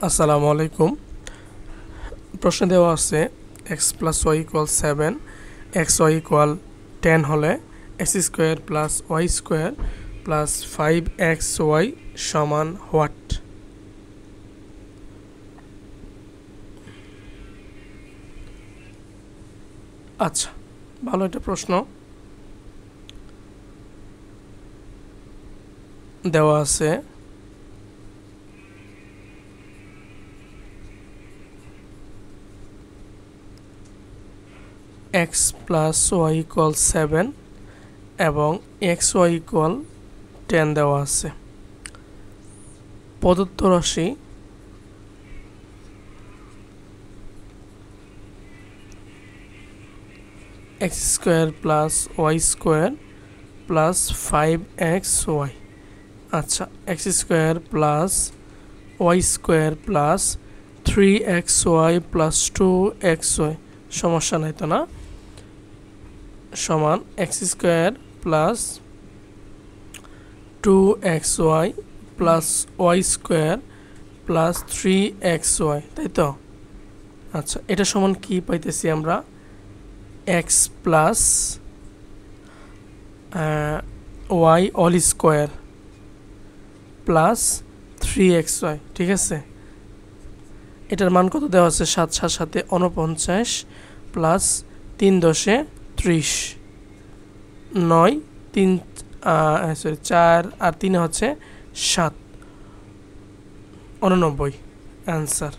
আসসালামু আলাইকুম। প্রশ্ন দেওয়া আছে x plus y equal 7, x y equal 10 হলে x square plus y square plus 5xy সমান হোয়াট? আচ্ছা, ভালো একটা প্রশ্ন দেওয়া আছে। এক্স প্লাস ওয়াই ইকুয়াল 7 এবং এক্স ওয়াই ইকুয়াল 10 দেওয়া আছে। প্রদত্ত রাশি x square plus y square plus 5xy। আচ্ছা, x square plus y square plus 3xy plus 2xy, সমস্যা নাই তো না? সমান x square plus 2xy plus y square plus 3xy, তাই তো? আচ্ছা, এটা সমান কি পাইতেছি আমরা? X plus y all square plus 3xy, ঠিক আছে? এটার মান কত দেওয়া আছে? 7 7 49 প্লাস 3 10 30, 9 3 4 আর 3 হচ্ছে 7, 89 অ্যান্সার।